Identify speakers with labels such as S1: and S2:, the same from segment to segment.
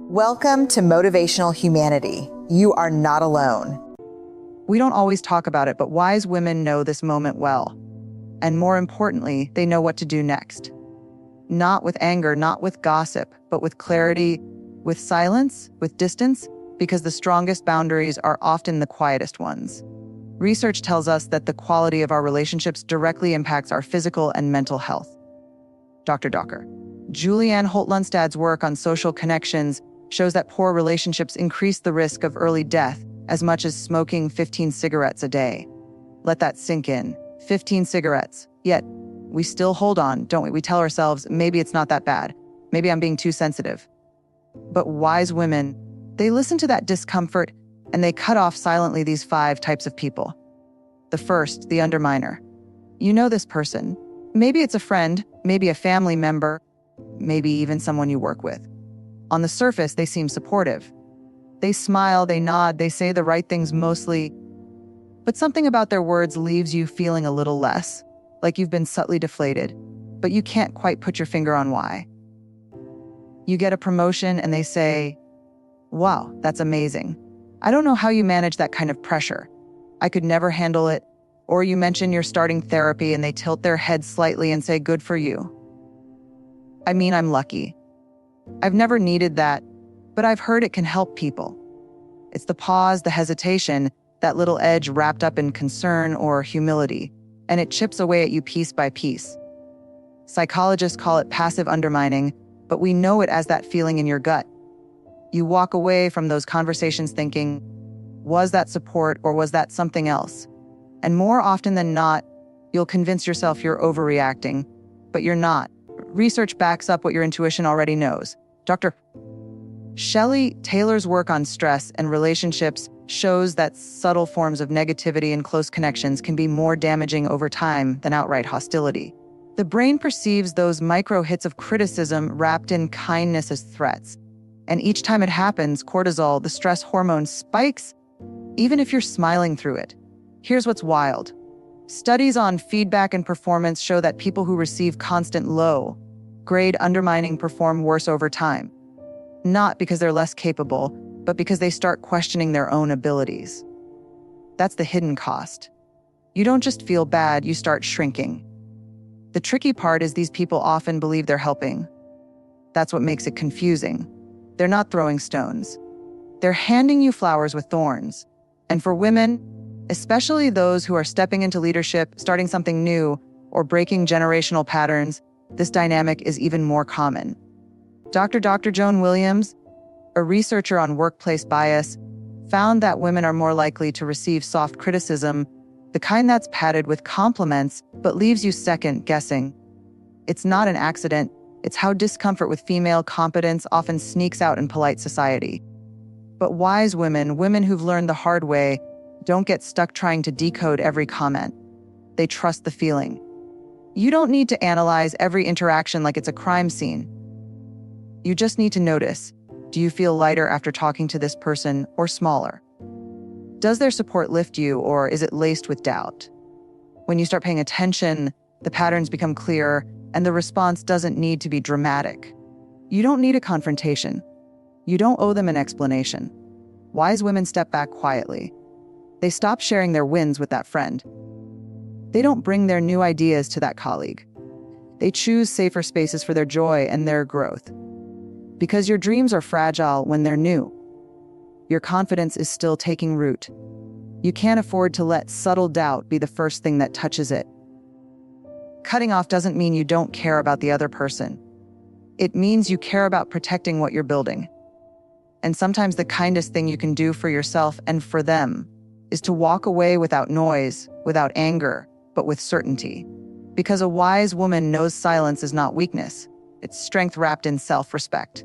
S1: Welcome to Motivational Humanity. You are not alone.
S2: We don't always talk about it, but wise women know this moment well. And more importantly, they know what to do next. Not with anger, not with gossip, but with clarity, with silence, with distance, because the strongest boundaries are often the quietest ones. Research tells us that the quality of our relationships directly impacts our physical and mental health. Dr. Docker. Julianne Holt-Lundstad's work on social connections shows that poor relationships increase the risk of early death as much as smoking 15 cigarettes a day. Let that sink in. 15 cigarettes. Yet, we still hold on, don't we? We tell ourselves, maybe it's not that bad. Maybe I'm being too sensitive. But wise women, they listen to that discomfort and they cut off silently these 5 types of people. The first, the underminer. You know this person. Maybe it's a friend, maybe a family member, maybe even someone you work with. On the surface, they seem supportive. They smile, they nod, they say the right things mostly, but something about their words leaves you feeling a little less, like you've been subtly deflated, but you can't quite put your finger on why. You get a promotion and they say, "Wow, that's amazing. I don't know how you manage that kind of pressure. I could never handle it." Or you mention you're starting therapy and they tilt their head slightly and say, "Good for you." I mean, I'm lucky. I've never needed that, but I've heard it can help people. It's the pause, the hesitation, that little edge wrapped up in concern or humility, and it chips away at you piece by piece. Psychologists call it passive undermining, but we know it as that feeling in your gut. You walk away from those conversations thinking, was that support or was that something else? And more often than not, you'll convince yourself you're overreacting, but you're not. Research backs up what your intuition already knows. Dr. Shelley Taylor's work on stress and relationships shows that subtle forms of negativity and close connections can be more damaging over time than outright hostility. The brain perceives those micro hits of criticism wrapped in kindness as threats. And each time it happens, cortisol, the stress hormone, spikes, even if you're smiling through it. Here's what's wild. Studies on feedback and performance show that people who receive constant low-grade undermining perform worse over time. Not because they're less capable, but because they start questioning their own abilities. That's the hidden cost. You don't just feel bad, you start shrinking. The tricky part is these people often believe they're helping. That's what makes it confusing. They're not throwing stones. They're handing you flowers with thorns. And for women, especially those who are stepping into leadership, starting something new, or breaking generational patterns, this dynamic is even more common. Dr. Joan Williams, a researcher on workplace bias, found that women are more likely to receive soft criticism, the kind that's padded with compliments, but leaves you second guessing. It's not an accident. It's how discomfort with female competence often sneaks out in polite society. But wise women, women who've learned the hard way, don't get stuck trying to decode every comment. They trust the feeling. You don't need to analyze every interaction like it's a crime scene. You just need to notice, do you feel lighter after talking to this person or smaller? Does their support lift you or is it laced with doubt? When you start paying attention, the patterns become clear and the response doesn't need to be dramatic. You don't need a confrontation. You don't owe them an explanation. Wise women step back quietly. They stop sharing their wins with that friend. They don't bring their new ideas to that colleague. They choose safer spaces for their joy and their growth. Because your dreams are fragile when they're new. Your confidence is still taking root. You can't afford to let subtle doubt be the first thing that touches it. Cutting off doesn't mean you don't care about the other person. It means you care about protecting what you're building. And sometimes the kindest thing you can do for yourself and for them is to walk away without noise, without anger, but with certainty. Because a wise woman knows silence is not weakness. It's strength wrapped in self-respect.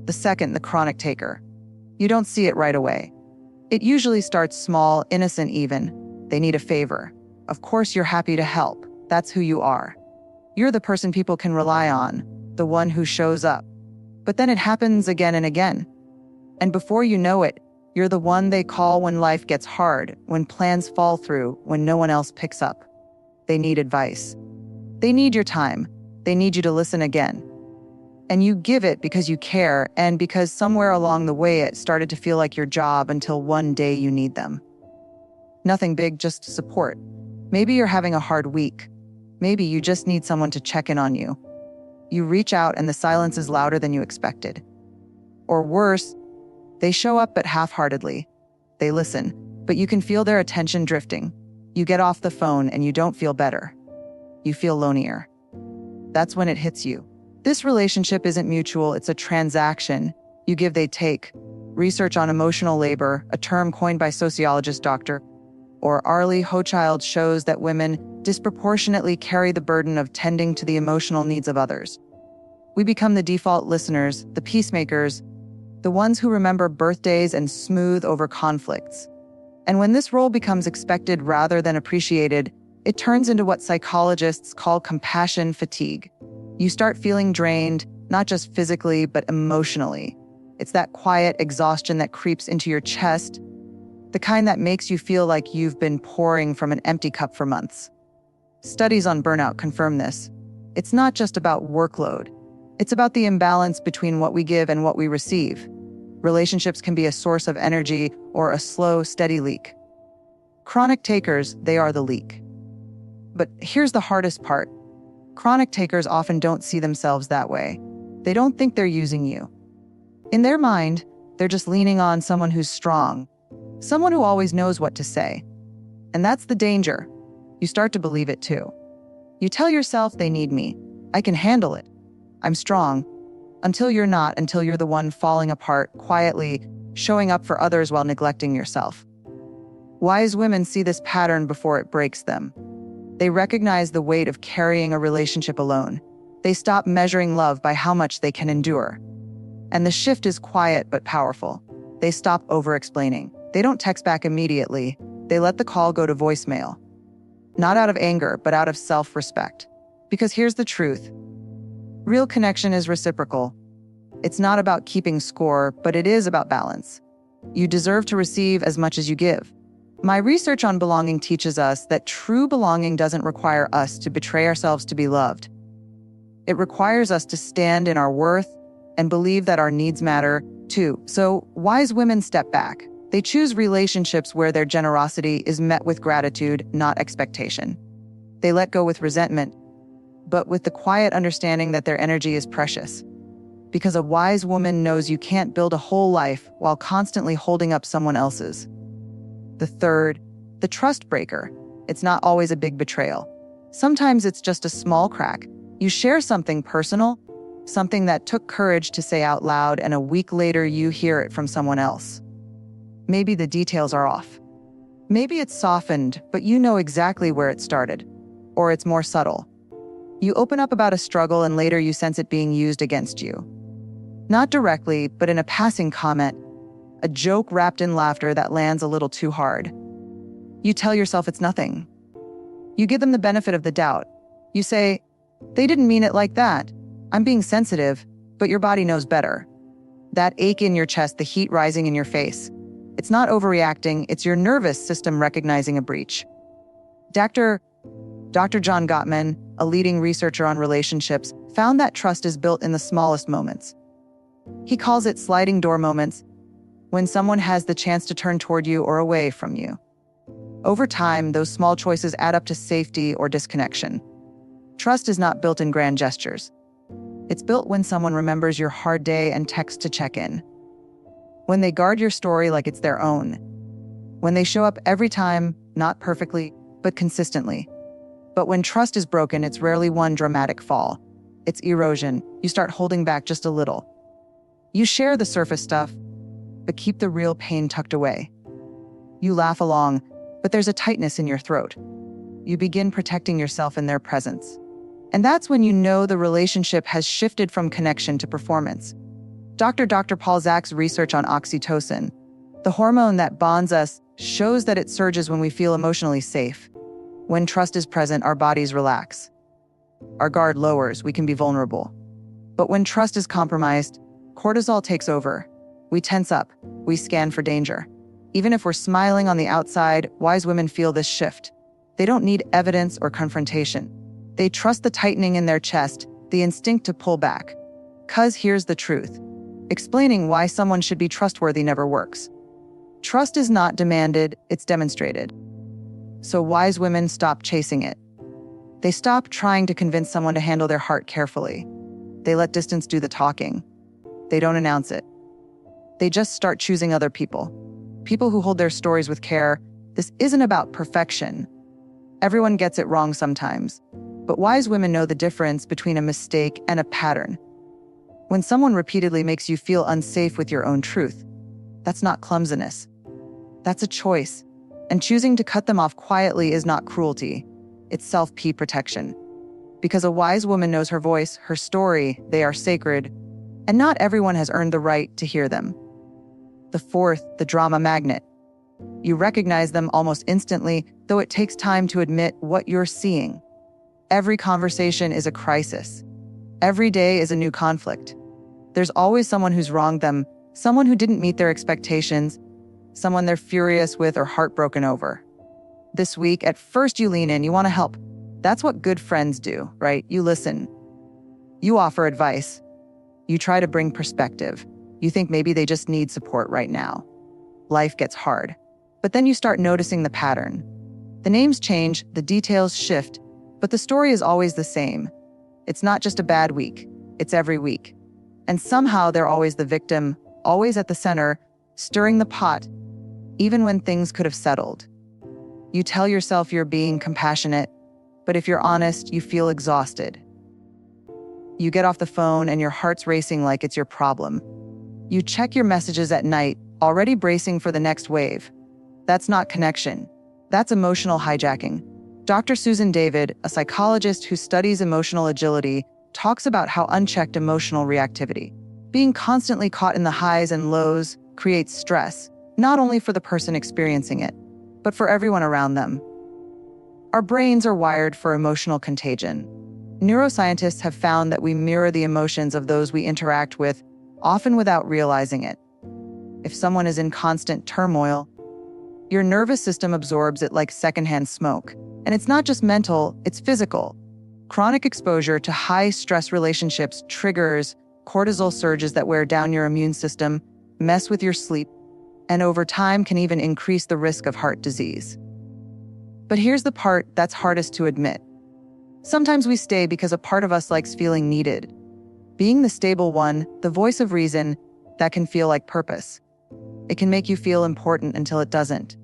S2: The second, the chronic taker. You don't see it right away. It usually starts small, innocent even. They need a favor. Of course you're happy to help. That's who you are. You're the person people can rely on, the one who shows up. But then it happens again and again. And before you know it, you're the one they call when life gets hard, when plans fall through, when no one else picks up. They need advice. They need your time. They need you to listen again. And you give it because you care and because somewhere along the way it started to feel like your job until one day you need them. Nothing big, just support. Maybe you're having a hard week. Maybe you just need someone to check in on you. You reach out and the silence is louder than you expected. Or worse, they show up but half-heartedly. They listen, but you can feel their attention drifting. You get off the phone and you don't feel better. You feel lonelier. That's when it hits you. This relationship isn't mutual, it's a transaction. You give, they take. Research on emotional labor, a term coined by sociologist Dr. Arlie Hochschild, shows that women disproportionately carry the burden of tending to the emotional needs of others. We become the default listeners, the peacemakers, the ones who remember birthdays and smooth over conflicts. And when this role becomes expected rather than appreciated, it turns into what psychologists call compassion fatigue. You start feeling drained, not just physically, but emotionally. It's that quiet exhaustion that creeps into your chest, the kind that makes you feel like you've been pouring from an empty cup for months. Studies on burnout confirm this. It's not just about workload. It's about the imbalance between what we give and what we receive. Relationships can be a source of energy or a slow, steady leak. Chronic takers, they are the leak. But here's the hardest part. Chronic takers often don't see themselves that way. They don't think they're using you. In their mind, they're just leaning on someone who's strong, someone who always knows what to say. And that's the danger. You start to believe it too. You tell yourself, they need me. I can handle it. I'm strong. Until you're not, until you're the one falling apart, quietly showing up for others while neglecting yourself. Wise women see this pattern before it breaks them. They recognize the weight of carrying a relationship alone. They stop measuring love by how much they can endure. And the shift is quiet but powerful. They stop over-explaining. They don't text back immediately. They let the call go to voicemail. Not out of anger, but out of self-respect. Because here's the truth. Real connection is reciprocal. It's not about keeping score, but it is about balance. You deserve to receive as much as you give. My research on belonging teaches us that true belonging doesn't require us to betray ourselves to be loved. It requires us to stand in our worth and believe that our needs matter too. So wise women step back. They choose relationships where their generosity is met with gratitude, not expectation. They let go with resentment, but with the quiet understanding that their energy is precious. Because a wise woman knows you can't build a whole life while constantly holding up someone else's. The third, the trust breaker. It's not always a big betrayal. Sometimes it's just a small crack. You share something personal, something that took courage to say out loud, and a week later you hear it from someone else. Maybe the details are off. Maybe it's softened, but you know exactly where it started. Or it's more subtle. You open up about a struggle and later you sense it being used against you. Not directly, but in a passing comment, a joke wrapped in laughter that lands a little too hard. You tell yourself it's nothing. You give them the benefit of the doubt. You say, they didn't mean it like that. I'm being sensitive, but your body knows better. That ache in your chest, the heat rising in your face. It's not overreacting, it's your nervous system recognizing a breach. Dr. John Gottman, a leading researcher on relationships, found that trust is built in the smallest moments. He calls it sliding door moments, when someone has the chance to turn toward you or away from you. Over time, those small choices add up to safety or disconnection. Trust is not built in grand gestures. It's built when someone remembers your hard day and texts to check in. When they guard your story like it's their own. When they show up every time, not perfectly, but consistently. But when trust is broken, it's rarely one dramatic fall. It's erosion. You start holding back just a little. You share the surface stuff, but keep the real pain tucked away. You laugh along, but there's a tightness in your throat. You begin protecting yourself in their presence. And that's when you know the relationship has shifted from connection to performance. Dr. Paul Zach's research on oxytocin, the hormone that bonds us, shows that it surges when we feel emotionally safe. When trust is present, our bodies relax. Our guard lowers, we can be vulnerable. But when trust is compromised, cortisol takes over. We tense up, we scan for danger. Even if we're smiling on the outside, wise women feel this shift. They don't need evidence or confrontation. They trust the tightening in their chest, the instinct to pull back. 'Cause here's the truth. Explaining why someone should be trustworthy never works. Trust is not demanded, it's demonstrated. So wise women stop chasing it. They stop trying to convince someone to handle their heart carefully. They let distance do the talking. They don't announce it. They just start choosing other people. People who hold their stories with care. This isn't about perfection. Everyone gets it wrong sometimes. But wise women know the difference between a mistake and a pattern. When someone repeatedly makes you feel unsafe with your own truth, that's not clumsiness. That's a choice. And choosing to cut them off quietly is not cruelty. It's self-protection. Because a wise woman knows her voice, her story, they are sacred, and not everyone has earned the right to hear them. The fourth, the drama magnet. You recognize them almost instantly, though it takes time to admit what you're seeing. Every conversation is a crisis. Every day is a new conflict. There's always someone who's wronged them, someone who didn't meet their expectations, someone they're furious with or heartbroken over. This week, at first you lean in, you want to help. That's what good friends do, right? You listen. You offer advice. You try to bring perspective. You think maybe they just need support right now. Life gets hard. But then you start noticing the pattern. The names change, the details shift, but the story is always the same. It's not just a bad week, it's every week. And somehow they're always the victim, always at the center, stirring the pot, even when things could have settled. You tell yourself you're being compassionate, but if you're honest, you feel exhausted. You get off the phone and your heart's racing like it's your problem. You check your messages at night, already bracing for the next wave. That's not connection. That's emotional hijacking. Dr. Susan David, a psychologist who studies emotional agility, talks about how unchecked emotional reactivity, being constantly caught in the highs and lows, creates stress, not only for the person experiencing it, but for everyone around them. Our brains are wired for emotional contagion. Neuroscientists have found that we mirror the emotions of those we interact with, often without realizing it. If someone is in constant turmoil, your nervous system absorbs it like secondhand smoke. And it's not just mental, it's physical. Chronic exposure to high-stress relationships triggers cortisol surges that wear down your immune system, mess with your sleep, and over time can even increase the risk of heart disease. But here's the part that's hardest to admit. Sometimes we stay because a part of us likes feeling needed. Being the stable one, the voice of reason, that can feel like purpose. It can make you feel important until it doesn't.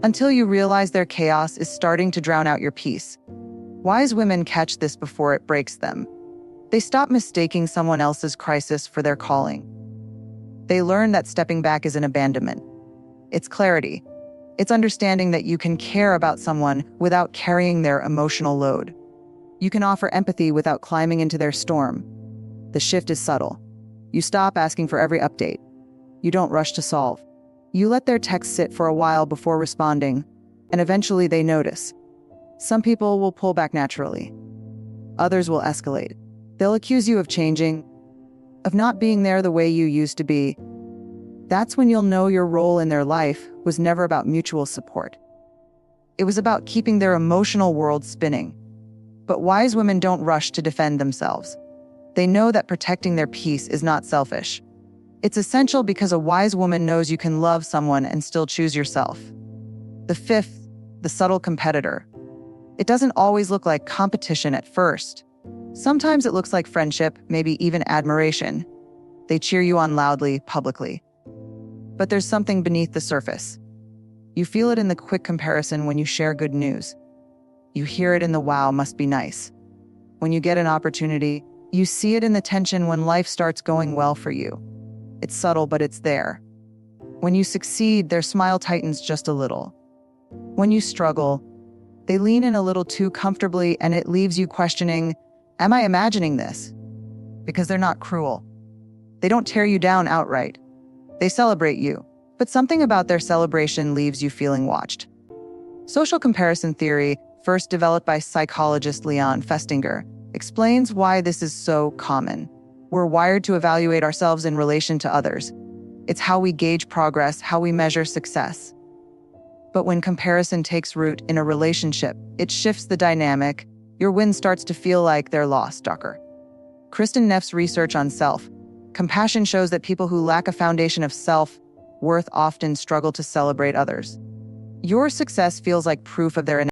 S2: Until you realize their chaos is starting to drown out your peace. Wise women catch this before it breaks them. They stop mistaking someone else's crisis for their calling. They learn that stepping back isn't abandonment. It's clarity. It's understanding that you can care about someone without carrying their emotional load. You can offer empathy without climbing into their storm. The shift is subtle. You stop asking for every update. You don't rush to solve. You let their text sit for a while before responding, and eventually they notice. Some people will pull back naturally. Others will escalate. They'll accuse you of changing, of not being there the way you used to be. That's when you'll know your role in their life was never about mutual support. It was about keeping their emotional world spinning. But wise women don't rush to defend themselves. They know that protecting their peace is not selfish. It's essential because a wise woman knows you can love someone and still choose yourself. The fifth, the subtle competitor. It doesn't always look like competition at first. Sometimes it looks like friendship, maybe even admiration. They cheer you on loudly, publicly. But there's something beneath the surface. You feel it in the quick comparison when you share good news. You hear it in the wow, must be nice. When you get an opportunity, you see it in the tension when life starts going well for you. It's subtle, but it's there. When you succeed, their smile tightens just a little. When you struggle, they lean in a little too comfortably and it leaves you questioning, am I imagining this? Because they're not cruel. They don't tear you down outright. They celebrate you, but something about their celebration leaves you feeling watched. Social comparison theory, first developed by psychologist Leon Festinger, explains why this is so common. We're wired to evaluate ourselves in relation to others. It's how we gauge progress, how we measure success. But when comparison takes root in a relationship, it shifts the dynamic. Your win starts to feel like their loss, darker. Kristen Neff's research on self-compassion shows that people who lack a foundation of self-worth often struggle to celebrate others. Your success feels like proof of their